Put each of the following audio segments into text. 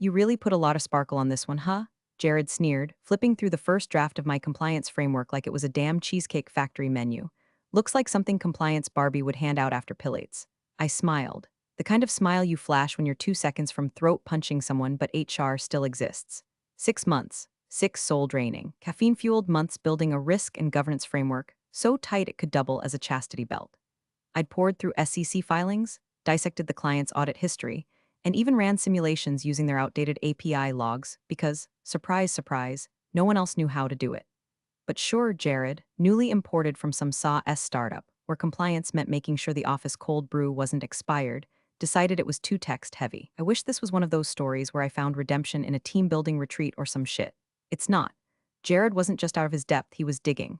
You really put a lot of sparkle on this one, huh? Jared sneered, flipping through the first draft of my compliance framework like it was a damn Cheesecake Factory menu. Looks like something compliance Barbie would hand out after pillates. I smiled. The kind of smile you flash when you're 2 seconds from throat punching someone but HR still exists. 6 months. 6 soul-draining, caffeine-fueled months building a risk and governance framework so tight it could double as a chastity belt. I'd poured through SEC filings, dissected the client's audit history, and even ran simulations using their outdated API logs because, surprise, surprise, no one else knew how to do it. But sure, Jared, newly imported from some SAW startup, where compliance meant making sure the office cold brew wasn't expired, decided it was too text-heavy. I wish this was one of those stories where I found redemption in a team-building retreat or some shit. It's not. Jared wasn't just out of his depth, he was digging.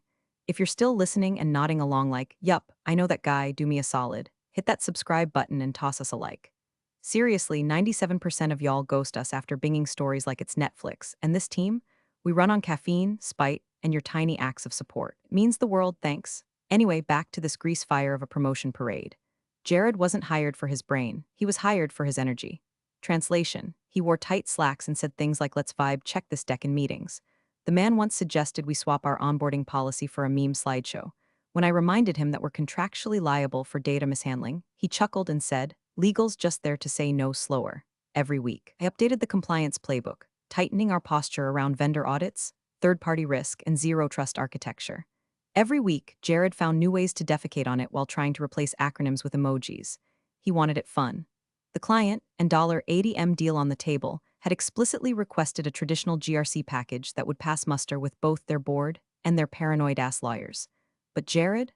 If you're still listening and nodding along like, yup, I know that guy, do me a solid, hit that subscribe button and toss us a like. Seriously, 97% of y'all ghost us after binging stories like it's Netflix, and this team? We run on caffeine, spite, and your tiny acts of support. It means the world, thanks. Anyway, back to this grease fire of a promotion parade. Jared wasn't hired for his brain, he was hired for his energy. Translation: he wore tight slacks and said things like, let's vibe, check this deck in meetings. The man once suggested we swap our onboarding policy for a meme slideshow. When I reminded him that we're contractually liable for data mishandling, he chuckled and said, legal's just there to say no slower. Every week, I updated the compliance playbook, tightening our posture around vendor audits, third-party risk, and zero-trust architecture. Every week, Jared found new ways to defecate on it while trying to replace acronyms with emojis. He wanted it fun. The client, and $80M deal on the table, had explicitly requested a traditional GRC package that would pass muster with both their board and their paranoid-ass lawyers. But Jared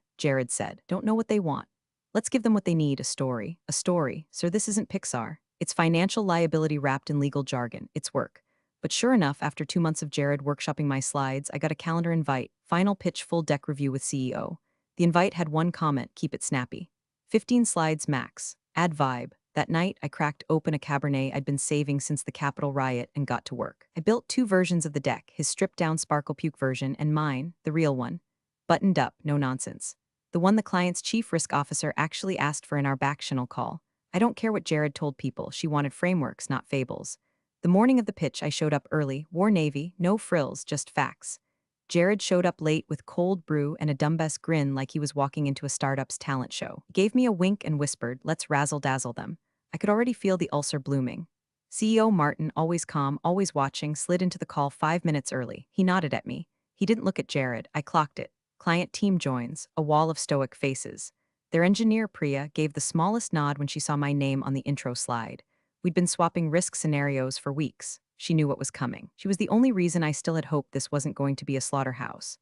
said, don't know what they want. Let's give them what they need, a story. A story. Sir, this isn't Pixar. It's financial liability wrapped in legal jargon. It's work. But sure enough, after 2 months of Jared workshopping my slides, I got a calendar invite, final pitch full deck review with CEO. The invite had one comment, keep it snappy. 15 slides max. Add vibe. That night, I cracked open a Cabernet I'd been saving since the Capitol riot and got to work. I built 2 versions of the deck, his stripped-down Sparkle Puke version and mine, the real one. Buttoned up, no nonsense. The one the client's chief risk officer actually asked for in our back channel call. I don't care what Jared told people, she wanted frameworks, not fables. The morning of the pitch, I showed up early, wore navy, no frills, just facts. Jared showed up late with cold brew and a dumbass grin like he was walking into a startup's talent show. He gave me a wink and whispered, let's razzle-dazzle them. I could already feel the ulcer blooming. CEO Martin, always calm, always watching, slid into the call 5 minutes early. He nodded at me. He didn't look at Jared. I clocked it. Client team joins, a wall of stoic faces. Their engineer, Priya, gave the smallest nod when she saw my name on the intro slide. We'd been swapping risk scenarios for weeks. She knew what was coming. She was the only reason I still had hoped this wasn't going to be a slaughterhouse.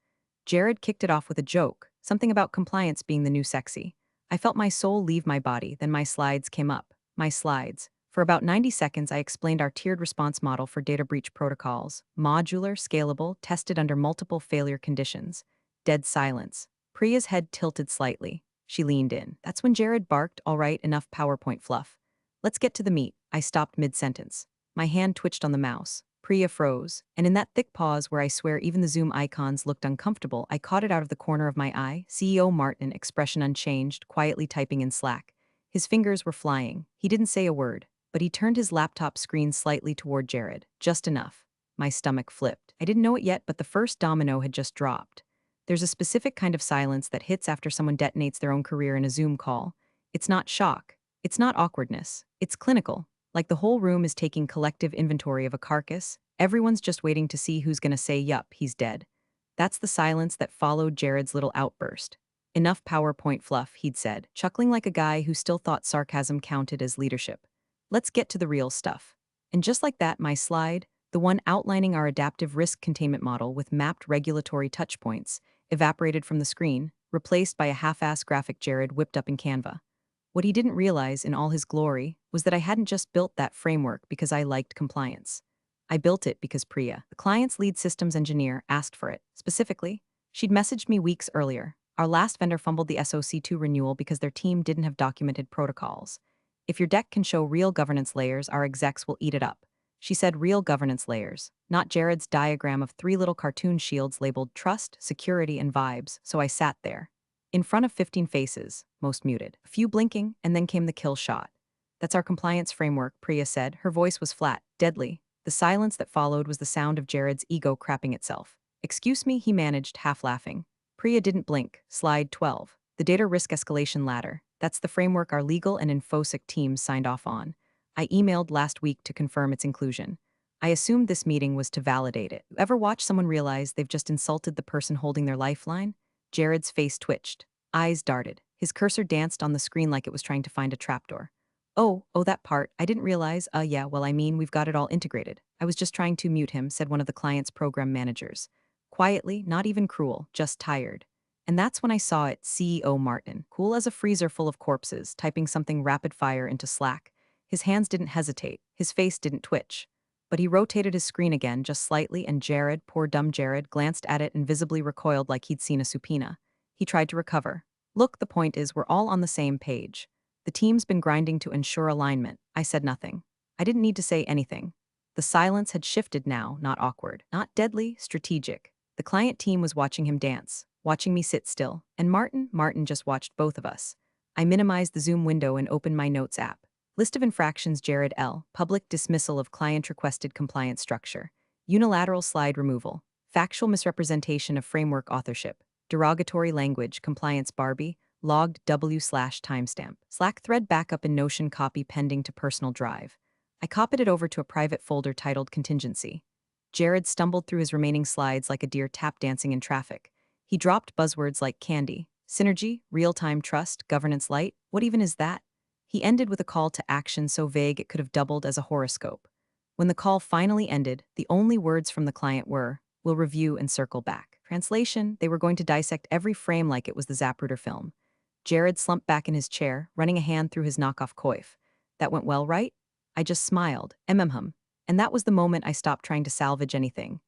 Jared kicked it off with a joke, something about compliance being the new sexy. I felt my soul leave my body, then my slides came up. My slides. For about 90 seconds, I explained our tiered response model for data breach protocols. Modular, scalable, tested under multiple failure conditions. Dead silence. Priya's head tilted slightly. She leaned in. That's when Jared barked, all right, enough PowerPoint fluff. Let's get to the meat. I stopped mid-sentence. My hand twitched on the mouse. Priya froze, and in that thick pause where I swear even the Zoom icons looked uncomfortable, I caught it out of the corner of my eye. CEO Martin, expression unchanged, quietly typing in Slack. His fingers were flying. He didn't say a word, but he turned his laptop screen slightly toward Jared. Just enough. My stomach flipped. I didn't know it yet, but the first domino had just dropped. There's a specific kind of silence that hits after someone detonates their own career in a Zoom call. It's not shock. It's not awkwardness. It's clinical. Like the whole room is taking collective inventory of a carcass. Everyone's just waiting to see who's gonna say, yup, he's dead. That's the silence that followed Jared's little outburst. Enough PowerPoint fluff, he'd said, chuckling like a guy who still thought sarcasm counted as leadership. Let's get to the real stuff. And just like that, my slide, the one outlining our adaptive risk containment model with mapped regulatory touchpoints, evaporated from the screen, replaced by a half-ass graphic Jared whipped up in Canva. What he didn't realize in all his glory was that I hadn't just built that framework because I liked compliance. I built it because Priya, the client's lead systems engineer, asked for it. Specifically, she'd messaged me weeks earlier. Our last vendor fumbled the SOC2 renewal because their team didn't have documented protocols. If your deck can show real governance layers, our execs will eat it up. She said real governance layers, not Jared's diagram of 3 little cartoon shields labeled trust, security, and vibes, so I sat there. In front of 15 faces, most muted. A few blinking, and then came the kill shot. That's our compliance framework, Priya said. Her voice was flat, deadly. The silence that followed was the sound of Jared's ego crapping itself. Excuse me, he managed, half laughing. Priya didn't blink. Slide 12. The data risk escalation ladder. That's the framework our legal and infosec teams signed off on. I emailed last week to confirm its inclusion. I assumed this meeting was to validate it. Ever watch someone realize they've just insulted the person holding their lifeline? Jared's face twitched. Eyes darted. His cursor danced on the screen like it was trying to find a trapdoor. Oh, that part. I didn't realize. Yeah, well, I mean, we've got it all integrated. I was just trying to mute him, said one of the client's program managers. Quietly, not even cruel, just tired. And that's when I saw it, CEO Martin, cool as a freezer full of corpses, typing something rapid fire into Slack. His hands didn't hesitate, his face didn't twitch. But he rotated his screen again, just slightly, and Jared, poor dumb Jared, glanced at it and visibly recoiled like he'd seen a supina. He tried to recover. Look, the point is, we're all on the same page. The team's been grinding to ensure alignment. I said nothing. I didn't need to say anything. The silence had shifted now, not awkward, not deadly, strategic. The client team was watching him dance, watching me sit still, and Martin just watched both of us. I minimized the Zoom window and opened my notes app. List of infractions: Jared L. Public dismissal of client-requested compliance structure. Unilateral slide removal. Factual misrepresentation of framework authorship. Derogatory language, compliance Barbie. Logged W/timestamp. Slack thread backup in Notion copy pending to personal drive. I copied it over to a private folder titled Contingency. Jared stumbled through his remaining slides like a deer tap dancing in traffic. He dropped buzzwords like candy, synergy, real-time trust, governance light. What even is that? He ended with a call to action so vague it could have doubled as a horoscope. When the call finally ended, the only words from the client were, "We'll review and circle back." Translation: they were going to dissect every frame like it was the Zapruder film. Jared slumped back in his chair, running a hand through his knockoff coif. That went well, right? I just smiled. And that was the moment I stopped trying to salvage anything.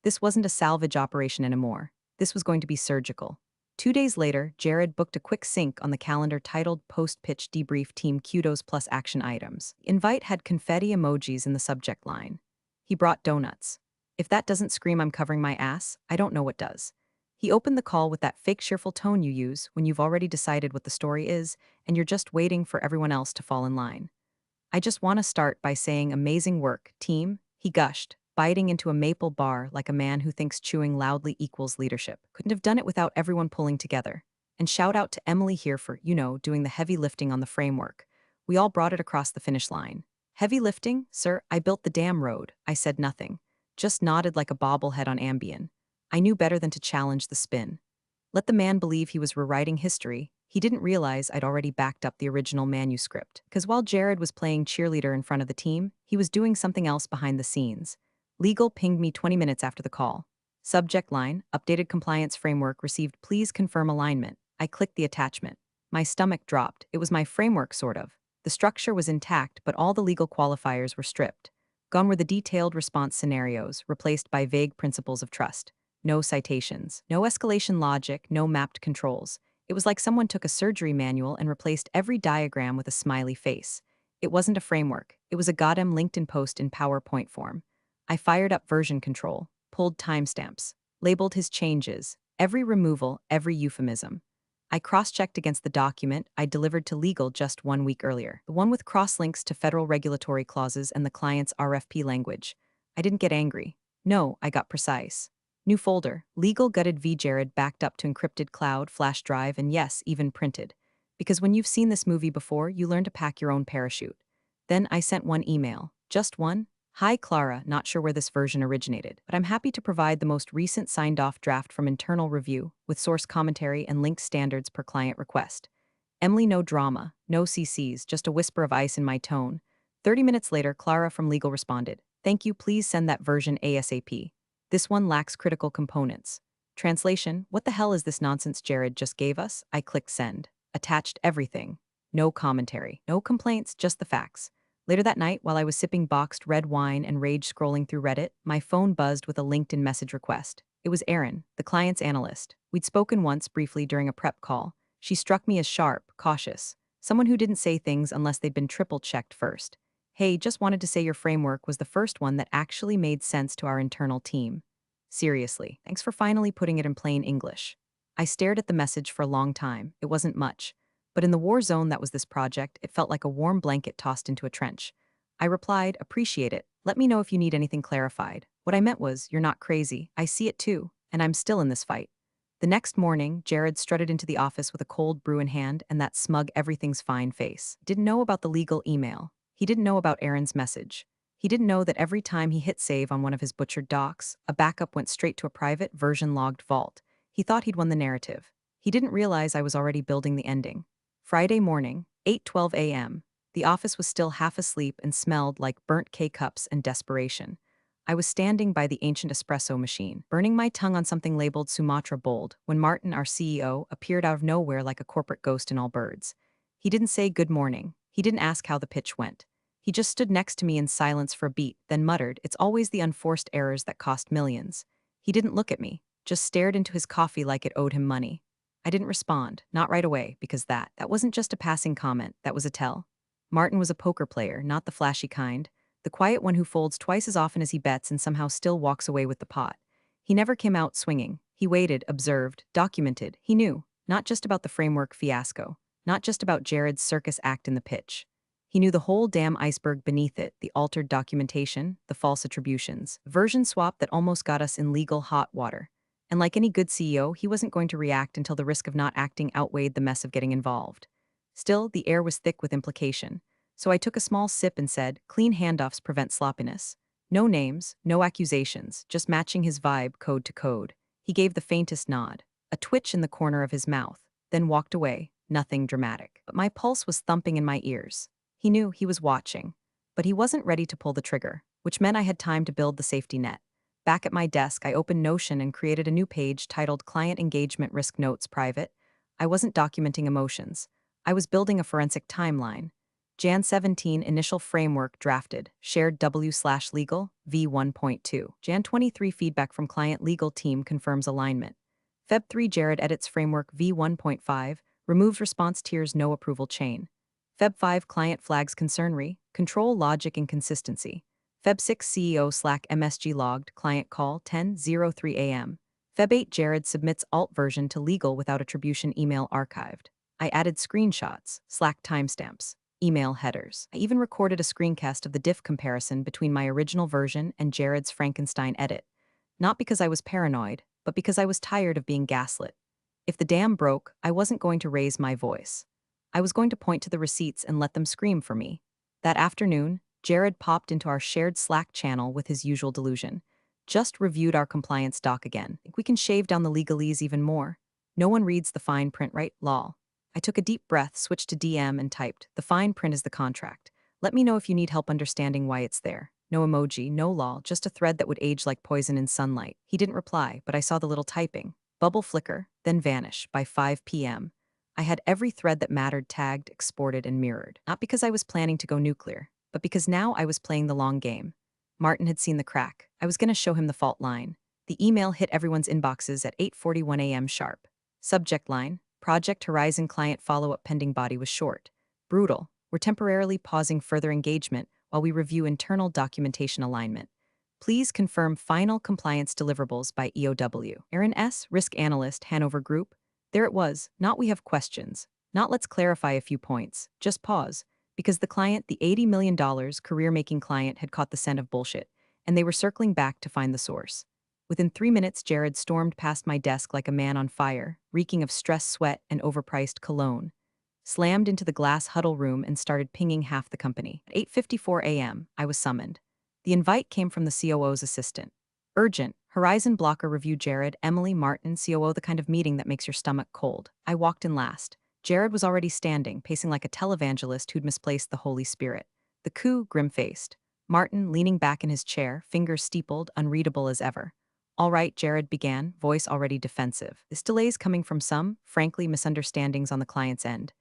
This wasn't a salvage operation anymore. This was going to be surgical. 2 days later, Jared booked a quick sync on the calendar titled Post-Pitch Debrief Team Kudos plus Action Items. Invite had confetti emojis in the subject line. He brought donuts. If that doesn't scream I'm covering my ass, I don't know what does. He opened the call with that fake cheerful tone you use when you've already decided what the story is and you're just waiting for everyone else to fall in line. I just want to start by saying amazing work, team, he gushed, biting into a maple bar like a man who thinks chewing loudly equals leadership. Couldn't have done it without everyone pulling together. And shout out to Emily here for, doing the heavy lifting on the framework. We all brought it across the finish line. Heavy lifting? Sir, I built the damn road. I said nothing. Just nodded like a bobblehead on Ambien. I knew better than to challenge the spin. Let the man believe he was rewriting history. He didn't realize I'd already backed up the original manuscript. Because while Jared was playing cheerleader in front of the team, he was doing something else behind the scenes. Legal pinged me 20 minutes after the call. Subject line: updated compliance framework received, please confirm alignment. I clicked the attachment. My stomach dropped. It was my framework, sort of. The structure was intact, but all the legal qualifiers were stripped. Gone were the detailed response scenarios, replaced by vague principles of trust. No citations, no escalation logic, no mapped controls. It was like someone took a surgery manual and replaced every diagram with a smiley face. It wasn't a framework. It was a goddamn LinkedIn post in PowerPoint form. I fired up version control, pulled timestamps, labeled his changes, every removal, every euphemism. I cross-checked against the document I delivered to legal just 1 week earlier, the one with cross-links to federal regulatory clauses and the client's RFP language. I didn't get angry. No, I got precise. New folder, legal gutted v Jared backed up to encrypted cloud, flash drive, and yes, even printed. Because when you've seen this movie before, you learn to pack your own parachute. Then I sent one email. Just one. Hi Clara, not sure where this version originated, but I'm happy to provide the most recent signed-off draft from internal review, with source commentary and linked standards per client request. Emily, no drama, no CCs, just a whisper of ice in my tone. 30 minutes later, Clara from legal responded, "Thank you, please send that version ASAP. This one lacks critical components." Translation: what the hell is this nonsense Jared just gave us? I clicked send. Attached everything. No commentary, no complaints, just the facts. Later that night, while I was sipping boxed red wine and rage scrolling through Reddit, my phone buzzed with a LinkedIn message request. It was Erin, the client's analyst. We'd spoken once briefly during a prep call. She struck me as sharp, cautious. Someone who didn't say things unless they'd been triple-checked first. Hey, just wanted to say your framework was the first one that actually made sense to our internal team. Seriously, thanks for finally putting it in plain English. I stared at the message for a long time. It wasn't much. But in the war zone that was this project, it felt like a warm blanket tossed into a trench. I replied, appreciate it. Let me know if you need anything clarified. What I meant was, you're not crazy. I see it too, and I'm still in this fight. The next morning, Jared strutted into the office with a cold brew in hand and that smug everything's fine face. Didn't know about the legal email. He didn't know about Aaron's message. He didn't know that every time he hit save on one of his butchered docs, a backup went straight to a private version-logged vault. He thought he'd won the narrative. He didn't realize I was already building the ending. Friday morning, 8:12 a.m. The office was still half asleep and smelled like burnt K-cups and desperation. I was standing by the ancient espresso machine, burning my tongue on something labeled Sumatra Bold, when Martin, our CEO, appeared out of nowhere like a corporate ghost in all birds. He didn't say good morning. He didn't ask how the pitch went. He just stood next to me in silence for a beat, then muttered, "It's always the unforced errors that cost millions." He didn't look at me, just stared into his coffee like it owed him money. I didn't respond, not right away, because that wasn't just a passing comment, that was a tell. Martin was a poker player, not the flashy kind, the quiet one who folds twice as often as he bets and somehow still walks away with the pot. He never came out swinging. He waited, observed, documented. He knew, not just about the framework fiasco, not just about Jared's circus act in the pitch. He knew the whole damn iceberg beneath it, the altered documentation, the false attributions, version swap that almost got us in legal hot water. And like any good CEO, he wasn't going to react until the risk of not acting outweighed the mess of getting involved. Still, the air was thick with implication. So I took a small sip and said, clean handoffs prevent sloppiness. No names, no accusations, just matching his vibe code to code. He gave the faintest nod, a twitch in the corner of his mouth, then walked away, nothing dramatic. But my pulse was thumping in my ears. He knew he was watching. But he wasn't ready to pull the trigger, which meant I had time to build the safety net. Back at my desk, I opened Notion and created a new page titled Client Engagement Risk Notes Private. I wasn't documenting emotions. I was building a forensic timeline. Jan 17 initial framework drafted, shared W/legal, V1.2. Jan 23 feedback from client legal team confirms alignment. Feb 3 Jared edits framework V1.5, removes response tiers no approval chain. Feb 5 client flags concern control logic and consistency. Feb 6 CEO Slack MSG logged, client call 10:03 a.m. Feb 8 Jared submits alt version to legal without attribution email archived. I added screenshots, Slack timestamps, email headers. I even recorded a screencast of the diff comparison between my original version and Jared's Frankenstein edit. Not because I was paranoid, but because I was tired of being gaslit. If the dam broke, I wasn't going to raise my voice. I was going to point to the receipts and let them scream for me. That afternoon, Jared popped into our shared Slack channel with his usual delusion. Just reviewed our compliance doc again. Think we can shave down the legalese even more. No one reads the fine print, right? Lol. I took a deep breath, switched to DM and typed, the fine print is the contract. Let me know if you need help understanding why it's there. No emoji, no lol, just a thread that would age like poison in sunlight. He didn't reply, but I saw the little typing. Bubble flicker, then vanish by 5 p.m. I had every thread that mattered tagged, exported, and mirrored. Not because I was planning to go nuclear, but because now I was playing the long game. Martin had seen the crack. I was going to show him the fault line. The email hit everyone's inboxes at 8:41 a.m. sharp. Subject line, Project Horizon client follow-up pending. Body was short. Brutal. We're temporarily pausing further engagement while we review internal documentation alignment. Please confirm final compliance deliverables by EOW. Aaron S., Risk Analyst, Hanover Group. There it was, not we have questions. Not let's clarify a few points. Just pause. Because the client, the $80 million career-making client, had caught the scent of bullshit, and they were circling back to find the source. Within 3 minutes, Jared stormed past my desk like a man on fire, reeking of stress, sweat, and overpriced cologne. Slammed into the glass huddle room and started pinging half the company. At 8:54 a.m., I was summoned. The invite came from the COO's assistant. Urgent, Horizon Blocker review. Jared, Emily, Martin, COO, the kind of meeting that makes your stomach cold. I walked in last. Jared was already standing, pacing like a televangelist who'd misplaced the Holy Spirit. The coup, grim-faced. Martin, leaning back in his chair, fingers steepled, unreadable as ever. All right, Jared began, voice already defensive. This delay's coming from some, frankly, misunderstandings on the client's end.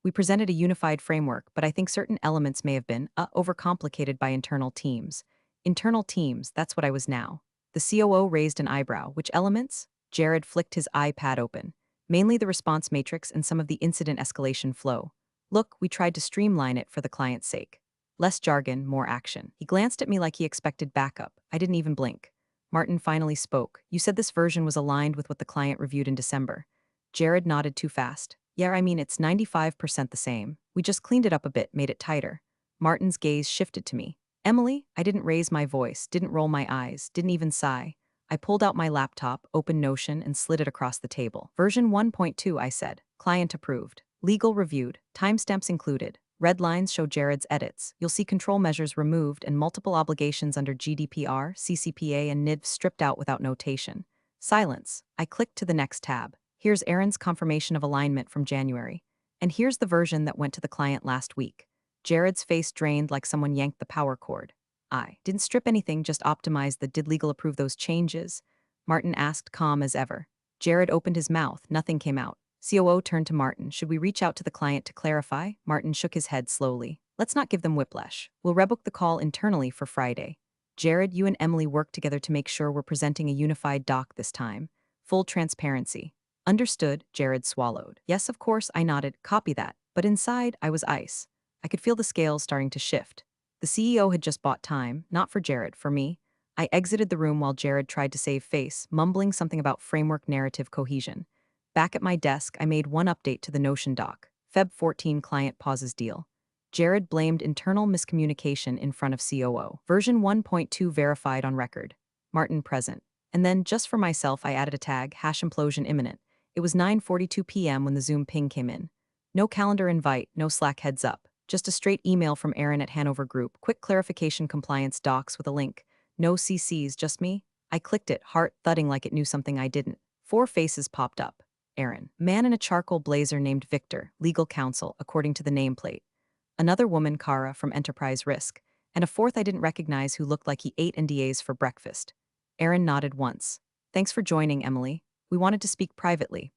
We presented a unified framework, but I think certain elements may have been overcomplicated by internal teams. Internal teams, that's what I was now. The COO raised an eyebrow. Which elements? Jared flicked his iPad open. Mainly the response matrix and some of the incident escalation flow. Look, we tried to streamline it for the client's sake. Less jargon, more action. He glanced at me like he expected backup. I didn't even blink. Martin finally spoke. You said this version was aligned with what the client reviewed in December. Jared nodded too fast. Yeah, I mean, it's 95% the same. We just cleaned it up a bit, made it tighter. Martin's gaze shifted to me. Emily, I didn't raise my voice, didn't roll my eyes, didn't even sigh. I pulled out my laptop, opened Notion, and slid it across the table. Version 1.2, I said. Client approved. Legal reviewed. Timestamps included. Red lines show Jared's edits. You'll see control measures removed and multiple obligations under GDPR, CCPA, and NIDV stripped out without notation. Silence. I clicked to the next tab. Here's Aaron's confirmation of alignment from January. And here's the version that went to the client last week. Jared's face drained like someone yanked the power cord. I didn't strip anything, just optimized the did legal approve those changes? Martin asked, calm as ever. Jared opened his mouth, nothing came out. COO turned to Martin. Should we reach out to the client to clarify? Martin shook his head slowly. Let's not give them whiplash. We'll rebook the call internally for Friday. Jared, you and Emily work together to make sure we're presenting a unified doc this time. Full transparency. Understood, Jared swallowed. Yes, of course, I nodded. Copy that. But inside, I was ice. I could feel the scales starting to shift. The CEO had just bought time, not for Jared, for me. I exited the room while Jared tried to save face, mumbling something about framework narrative cohesion. Back at my desk, I made one update to the Notion doc. Feb 14 client pauses deal. Jared blamed internal miscommunication in front of COO. Version 1.2 verified on record. Martin present. And then, just for myself, I added a tag, #implosion imminent. It was 9:42 p.m. when the Zoom ping came in. No calendar invite, no Slack heads up. Just a straight email from Aaron at Hanover Group. Quick clarification compliance docs with a link. No CCs, just me. I clicked it, heart thudding like it knew something I didn't. 4 faces popped up. Aaron. Man in a charcoal blazer named Victor, legal counsel, according to the nameplate. Another woman, Kara, from Enterprise Risk. And a fourth I didn't recognize who looked like he ate NDAs for breakfast. Aaron nodded once. Thanks for joining, Emily. We wanted to speak privately.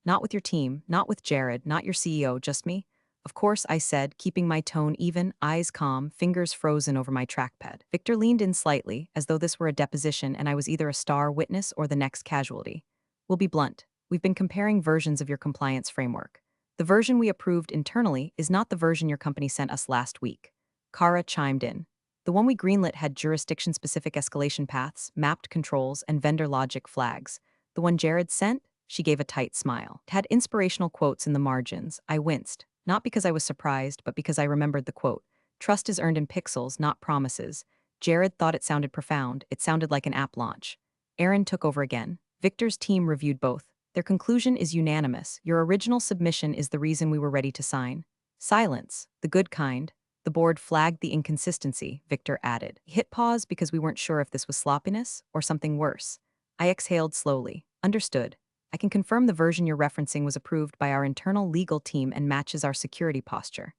Not with your team, not with Jared, not your CEO, just me. Of course, I said, keeping my tone even, eyes calm, fingers frozen over my trackpad. Victor leaned in slightly, as though this were a deposition and I was either a star witness or the next casualty. We'll be blunt. We've been comparing versions of your compliance framework. The version we approved internally is not the version your company sent us last week. Kara chimed in. The one we greenlit had jurisdiction-specific escalation paths, mapped controls, and vendor logic flags. The one Jared sent? She gave a tight smile. It had inspirational quotes in the margins. I winced. Not because I was surprised, but because I remembered the quote. Trust is earned in pixels, not promises. Jared thought it sounded profound. It sounded like an app launch. Aaron took over again. Victor's team reviewed both. Their conclusion is unanimous. Your original submission is the reason we were ready to sign. Silence. The good kind. The board flagged the inconsistency, Victor added. Hit pause because we weren't sure if this was sloppiness or something worse. I exhaled slowly. Understood. I can confirm the version you're referencing was approved by our internal legal team and matches our security posture.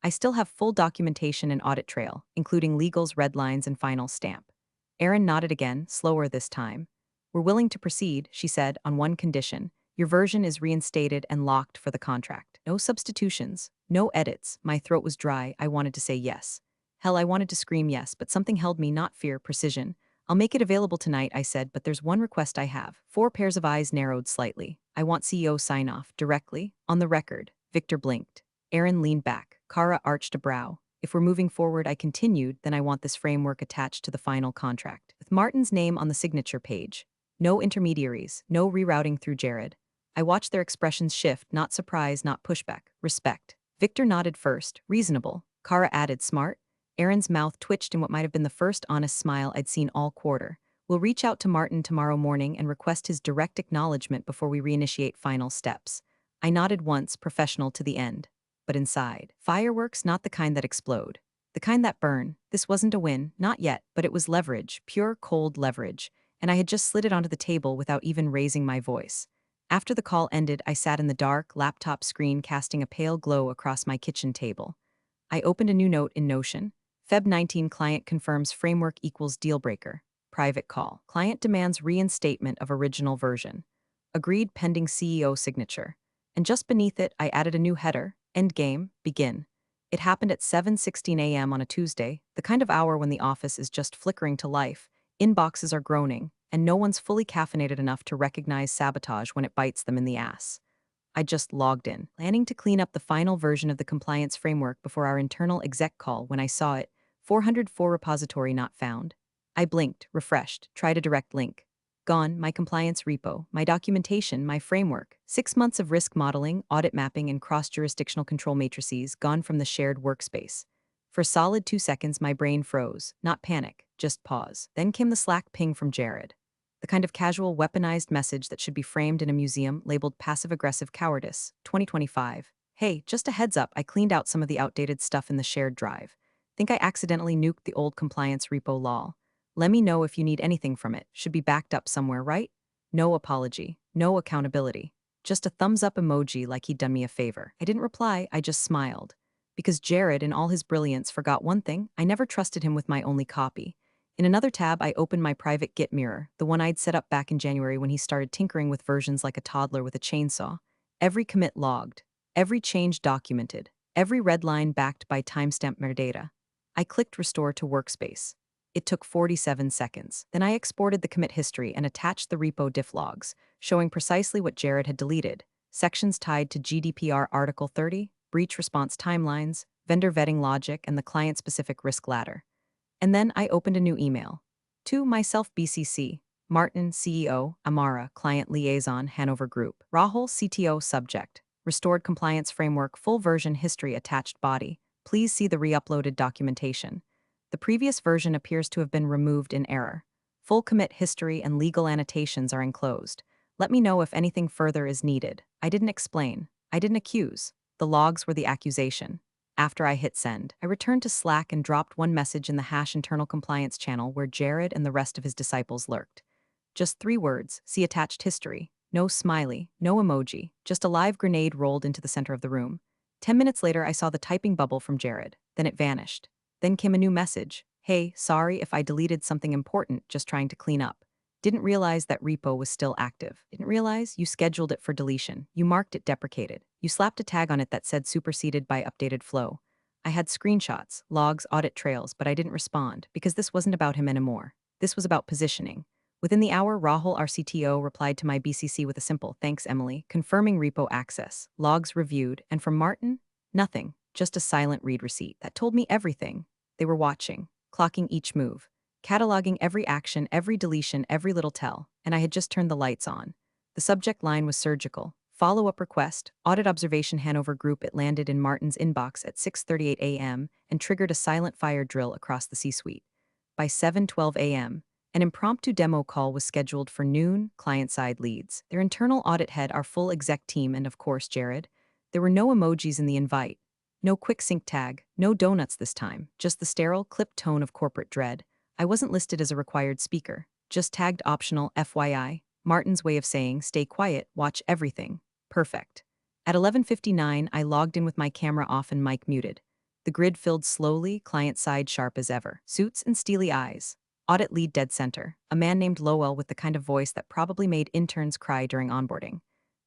I still have full documentation and audit trail, including legal's red lines and final stamp. Aaron nodded again, slower this time. We're willing to proceed, she said, on one condition. Your version is reinstated and locked for the contract. No substitutions, no edits. My throat was dry. I wanted to say yes. Hell, I wanted to scream yes, but something held me, not fear, precision. I'll make it available tonight, I said, but there's one request I have. 4 pairs of eyes narrowed slightly. I want CEO sign-off, directly, on the record. Victor blinked. Aaron leaned back. Kara arched a brow. If we're moving forward, I continued, then I want this framework attached to the final contract. With Martin's name on the signature page. No intermediaries, no rerouting through Jared. I watched their expressions shift, not surprise, not pushback. Respect. Victor nodded first, reasonable. Kara added, smart. Aaron's mouth twitched in what might have been the first honest smile I'd seen all quarter. We'll reach out to Martin tomorrow morning and request his direct acknowledgement before we reinitiate final steps. I nodded once, professional to the end. But inside, fireworks, not the kind that explode. The kind that burn. This wasn't a win, not yet, but it was leverage, pure cold leverage. And I had just slid it onto the table without even raising my voice. After the call ended, I sat in the dark, laptop screen casting a pale glow across my kitchen table. I opened a new note in Notion. Feb 19 client confirms framework equals dealbreaker. Private call. Client demands reinstatement of original version. Agreed pending CEO signature. And just beneath it, I added a new header. Endgame. Begin. It happened at 7:16 a.m. on a Tuesday, the kind of hour when the office is just flickering to life, inboxes are groaning, and no one's fully caffeinated enough to recognize sabotage when it bites them in the ass. I just logged in, planning to clean up the final version of the compliance framework before our internal exec call when I saw it, 404 repository not found. I blinked, refreshed, tried a direct link. Gone, my compliance repo, my documentation, my framework. 6 months of risk modeling, audit mapping, and cross-jurisdictional control matrices gone from the shared workspace. For a solid 2 seconds, my brain froze. Not panic, just pause. Then came the Slack ping from Jared. The kind of casual, weaponized message that should be framed in a museum labeled passive-aggressive cowardice, 2025. Hey, just a heads up, I cleaned out some of the outdated stuff in the shared drive. Think I accidentally nuked the old compliance repo lol. Let me know if you need anything from it. Should be backed up somewhere, right? No apology, no accountability. Just a thumbs up emoji like he'd done me a favor. I didn't reply, I just smiled. Because Jared, in all his brilliance, forgot one thing: I never trusted him with my only copy. In another tab, I opened my private Git mirror, the one I'd set up back in January when he started tinkering with versions like a toddler with a chainsaw. Every commit logged, every change documented, every red line backed by timestamp metadata. I clicked Restore to Workspace. It took 47 seconds. Then I exported the commit history and attached the repo diff logs, showing precisely what Jared had deleted: sections tied to GDPR Article 30, breach response timelines, vendor vetting logic, and the client-specific risk ladder. And then I opened a new email. To myself BCC, Martin, CEO, Amara, Client Liaison, Hanover Group, Rahul, CTO, Subject, Restored Compliance Framework, full version history attached body. Please see the re-uploaded documentation. The previous version appears to have been removed in error. Full commit history and legal annotations are enclosed. Let me know if anything further is needed. I didn't explain. I didn't accuse. The logs were the accusation. After I hit send, I returned to Slack and dropped one message in the internal compliance channel where Jared and the rest of his disciples lurked. Just 3 words: see attached history. No smiley, no emoji, just a live grenade rolled into the center of the room. 10 minutes later, I saw the typing bubble from Jared. Then it vanished. Then came a new message. Hey, sorry if I deleted something important, just trying to clean up. Didn't realize that repo was still active. Didn't realize you scheduled it for deletion. You marked it deprecated. You slapped a tag on it that said superseded by updated flow. I had screenshots, logs, audit trails, but I didn't respond because this wasn't about him anymore. This was about positioning. Within the hour, Rahul, our CTO, replied to my BCC with a simple "Thanks, Emily," confirming repo access, logs reviewed, and from Martin, nothing, just a silent read receipt that told me everything. They were watching, clocking each move, cataloging every action, every deletion, every little tell, and I had just turned the lights on. The subject line was surgical. Follow-up request, audit observation Hanover Group. It landed in Martin's inbox at 6:38 a.m. and triggered a silent fire drill across the C-suite. By 7:12 a.m., an impromptu demo call was scheduled for noon. Client-side leads, their internal audit head, our full exec team, and of course Jared. There were no emojis in the invite. No quick sync tag, no donuts this time, just the sterile, clipped tone of corporate dread. I wasn't listed as a required speaker, just tagged optional FYI, Martin's way of saying stay quiet, watch everything. Perfect. At 11:59, I logged in with my camera off and mic muted. The grid filled slowly, client side sharp as ever, suits and steely eyes. Audit lead dead center, a man named Lowell with the kind of voice that probably made interns cry during onboarding.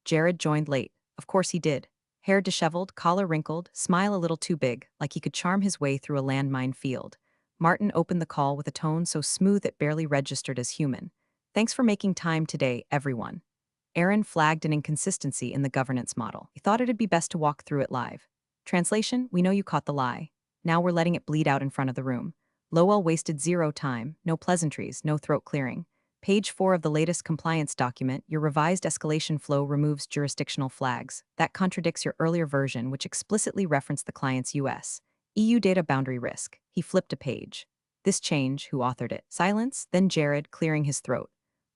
Jared joined late. Of course he did. Hair disheveled, collar wrinkled, smile a little too big, like he could charm his way through a landmine field. Martin opened the call with a tone so smooth it barely registered as human. Thanks for making time today, everyone. Aaron flagged an inconsistency in the governance model. He thought it'd be best to walk through it live. Translation: we know you caught the lie. Now we're letting it bleed out in front of the room. Lowell wasted zero time, no pleasantries, no throat clearing. Page 4 of the latest compliance document, your revised escalation flow removes jurisdictional flags. That contradicts your earlier version, which explicitly referenced the client's US, EU data boundary risk. He flipped a page. This change, who authored it? Silence, then Jared, clearing his throat.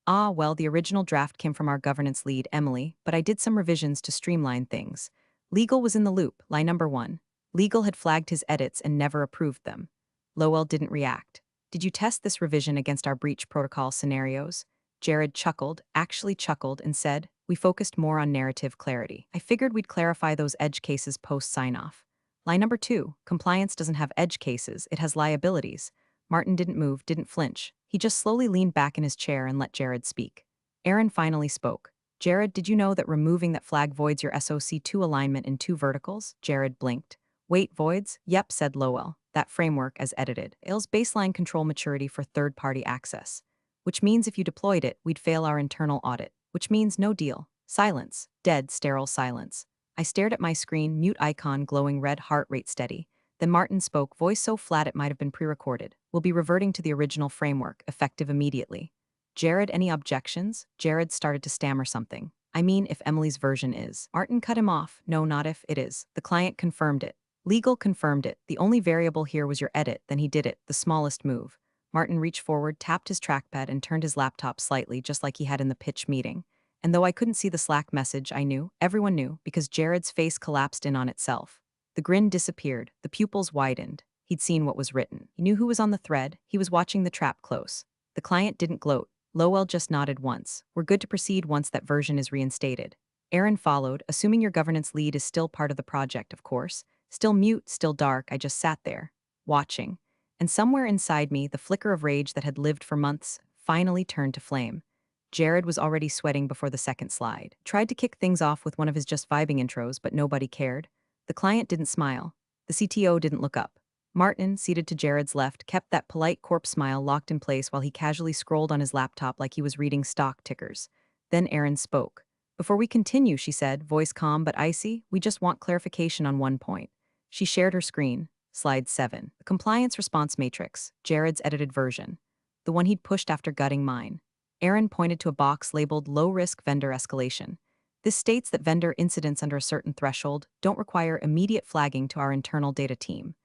Ah, well, the original draft came from our governance lead, Emily, but I did some revisions to streamline things. Legal was in the loop, lie number 1. Legal had flagged his edits and never approved them. Lowell didn't react. Did you test this revision against our breach protocol scenarios? Jared chuckled, actually chuckled, and said, we focused more on narrative clarity. I figured we'd clarify those edge cases post-sign-off. Line number 2, compliance doesn't have edge cases, it has liabilities. Martin didn't move, didn't flinch. He just slowly leaned back in his chair and let Jared speak. Aaron finally spoke. Jared, did you know that removing that flag voids your SOC2 alignment in 2 verticals? Jared blinked. Wait, voids? Yep, said Lowell. That framework, as edited, ails baseline control maturity for third-party access. Which means if you deployed it, we'd fail our internal audit. Which means no deal. Silence. Dead, sterile silence. I stared at my screen, mute icon glowing red, heart rate steady. Then Martin spoke, voice so flat it might have been pre-recorded. We'll be reverting to the original framework, effective immediately. Jared, any objections? Jared started to stammer something. I mean, if Emily's version is. Martin cut him off. No, not if, it is. The client confirmed it. Legal confirmed it. The only variable here was your edit, then he did it, the smallest move. Martin reached forward, tapped his trackpad, and turned his laptop slightly, just like he had in the pitch meeting. And though I couldn't see the Slack message, I knew, everyone knew, because Jared's face collapsed in on itself. The grin disappeared, the pupils widened. He'd seen what was written. He knew who was on the thread, he was watching the trap close. The client didn't gloat. Lowell just nodded once. We're good to proceed once that version is reinstated. Aaron followed, assuming your governance lead is still part of the project, of course. Still mute, still dark, I just sat there, watching. And somewhere inside me, the flicker of rage that had lived for months finally turned to flame. Jared was already sweating before the second slide. Tried to kick things off with one of his just vibing intros, but nobody cared. The client didn't smile. The CTO didn't look up. Martin, seated to Jared's left, kept that polite corpse smile locked in place while he casually scrolled on his laptop like he was reading stock tickers. Then Aaron spoke. Before we continue, she said, voice calm but icy, we just want clarification on one point. She shared her screen. Slide 7. The compliance response matrix, Jared's edited version. The one he'd pushed after gutting mine. Aaron pointed to a box labeled low-risk vendor escalation. This states that vendor incidents under a certain threshold don't require immediate flagging to our internal data team.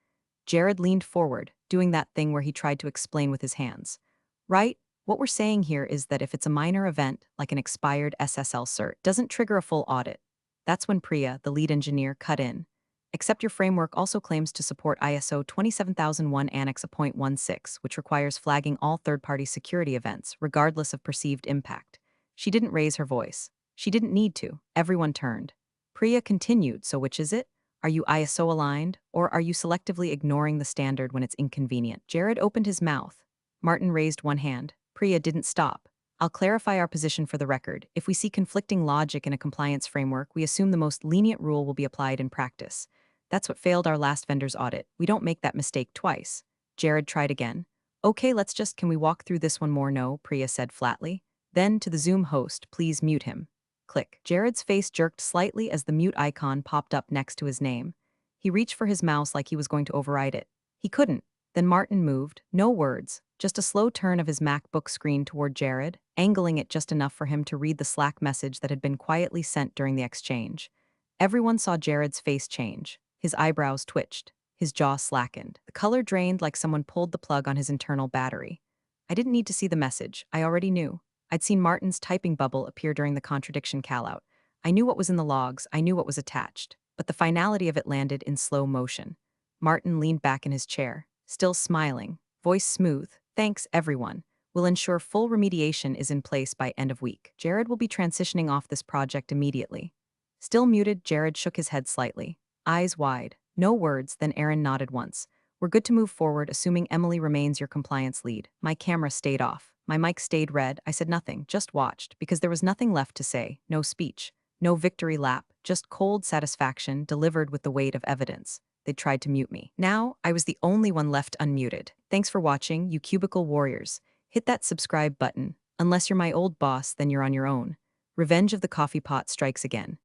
Jared leaned forward, doing that thing where he tried to explain with his hands. Right? What we're saying here is that if it's a minor event, like an expired SSL cert, doesn't trigger a full audit. That's when Priya, the lead engineer, cut in. Except your framework also claims to support ISO 27001 Annex .16, which requires flagging all third-party security events, regardless of perceived impact. She didn't raise her voice. She didn't need to. Everyone turned. Priya continued, so which is it? Are you ISO aligned, or are you selectively ignoring the standard when it's inconvenient? Jared opened his mouth. Martin raised one hand. Priya didn't stop. I'll clarify our position for the record. If we see conflicting logic in a compliance framework, we assume the most lenient rule will be applied in practice. That's what failed our last vendor's audit. We don't make that mistake twice. Jared tried again. Okay, can we walk through this one more? No, Priya said flatly. Then, to the Zoom host, please mute him. Click. Jared's face jerked slightly as the mute icon popped up next to his name. He reached for his mouse like he was going to override it. He couldn't. Then Martin moved, no words, just a slow turn of his MacBook screen toward Jared, angling it just enough for him to read the Slack message that had been quietly sent during the exchange. Everyone saw Jared's face change. His eyebrows twitched. His jaw slackened. The color drained like someone pulled the plug on his internal battery. I didn't need to see the message. I already knew. I'd seen Martin's typing bubble appear during the contradiction callout. I knew what was in the logs. I knew what was attached. But the finality of it landed in slow motion. Martin leaned back in his chair, still smiling, voice smooth. Thanks, everyone. We'll ensure full remediation is in place by end of week. Jared will be transitioning off this project immediately. Still muted, Jared shook his head slightly. Eyes wide. No words, then Aaron nodded once. We're good to move forward, assuming Emily remains your compliance lead. My camera stayed off. My mic stayed red. I said nothing, just watched, because there was nothing left to say. No speech. No victory lap. Just cold satisfaction delivered with the weight of evidence. They tried to mute me. Now, I was the only one left unmuted. Thanks for watching, you cubicle warriors. Hit that subscribe button. Unless you're my old boss, then you're on your own. Revenge of the coffee pot strikes again.